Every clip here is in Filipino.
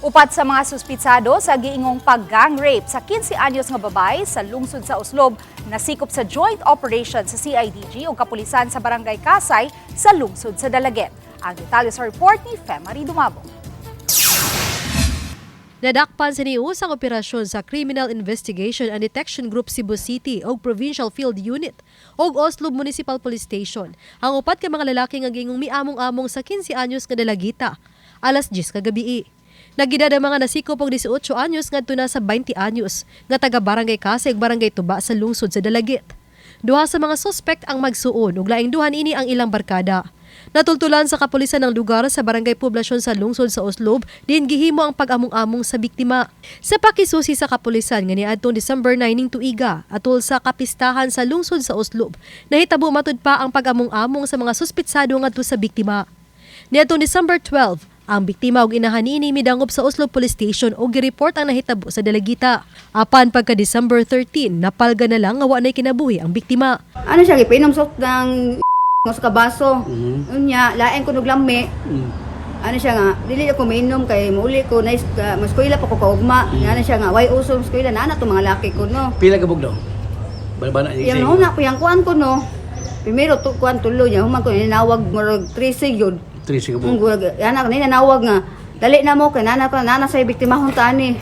Upat sa mga suspitsado sa giingong pag-gang rape sa 15 anyos nga babae sa lungsod sa Oslob nasikop sa joint operation sa CIDG o kapulisan sa Barangay Kasay sa lungsod sa Dalaget. Ang detalye sa report ni Femari Dumabo. Nadakpan sa niusang operasyon sa Criminal Investigation and Detection Group Cebu City o Provincial Field Unit o Oslob Municipal Police Station ang upat ka mga lalaki nga gingong miamong-among sa 15 anyos nga dalagita alas 10 kagabi. Nagidad ang mga nasikop og 18 anyos ngadto na sa 20 anyos nga taga Barangay Kasay ug Barangay Tuba sa lungsod sa Dalaget. Duha sa mga suspect ang magsuon ug laing duhan ini ang ilang barkada. Natultulan sa kapulisan ng lugar sa Barangay Poblasyon sa lungsod sa Oslob, diin gihimo ang pag-among-among sa biktima. Sa pakisusi sa kapulisan nga niadtong December 9 ning tuiga atol sa kapistahan sa lungsod sa Oslob, nahitabo matud pa ang pag-among-among sa mga suspitsado ngadto sa biktima. Niadtong December 12, ang biktima og inahan niini midangop sa Oslob Police Station o gireport ang nahitabo sa Dalagita. Apan pagka December 13, napalga na lang nga wa nay kinabuhi ang biktima. Ano siya, gipinom sa ng sa kabaso. Unya, laeng ko nuglami. Ano siya nga, dili ako mainom kay mauli ko na maskwela pa ko kaugma. Ano siya nga, why uso maskwela na to mga laki ko no. Pila ka bugnaw? Balbana ni Yang una ko yang kuan ko no. Primero to kuan tulo niya, human ko ninawag murag 13 gyud. 13 ka bug. Anak ni nanawag nga. Dali na mo kay nana sa biktima hon tani.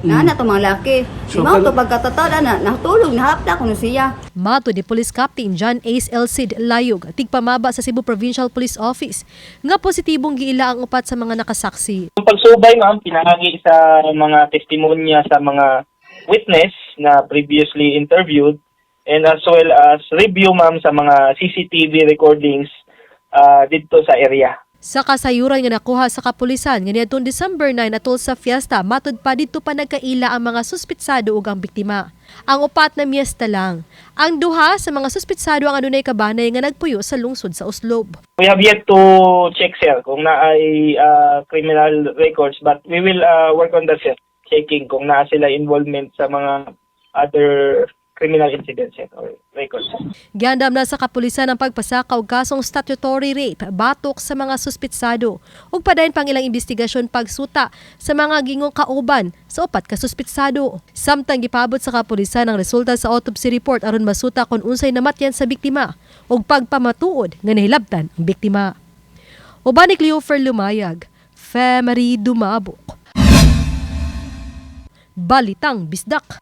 Nana to mga laki. So, Imaw to pagkatatada na natulog na hapda ko no siya. Mato ni Police Captain John Ace L. Cid Layog, tigpamaba sa Cebu Provincial Police Office, nga positibong giila ang upat sa mga nakasaksi. Ang pagsubay ma'am, pinahagi sa mga testimonya sa mga witness na previously interviewed and as well as review ma'am sa mga CCTV recordings dito sa area. Sa kasayuran nga nakuha sa kapulisan nga niadtong December 9 atol sa fiesta, matud pa dito pa nagkaila ang mga suspitsado ug ang biktima. Ang upat na miyesta lang. Ang duha sa mga suspitsado ang adunay kabanay nga nagpuyo sa lungsod sa Oslob. We have yet to check sir kung naay criminal records but we will work on that sir. Checking kung naa sila involvement sa mga other criminal incidents or records. Giandam na sa kapulisan ang pagpasaka og kasong statutory rape batok sa mga suspitsado ug padayon pang ilang investigasyon pagsuta sa mga gingong kauban sa upat ka suspitsado. Samtang gipabot sa kapulisan ang resulta sa autopsy report aron masuta kung unsay namatyan sa biktima ug pagpamatuod nga nahilabtan ang biktima. Uban ni Cleofer Lumayag, Femari Dumabok. Balitang Bisdak.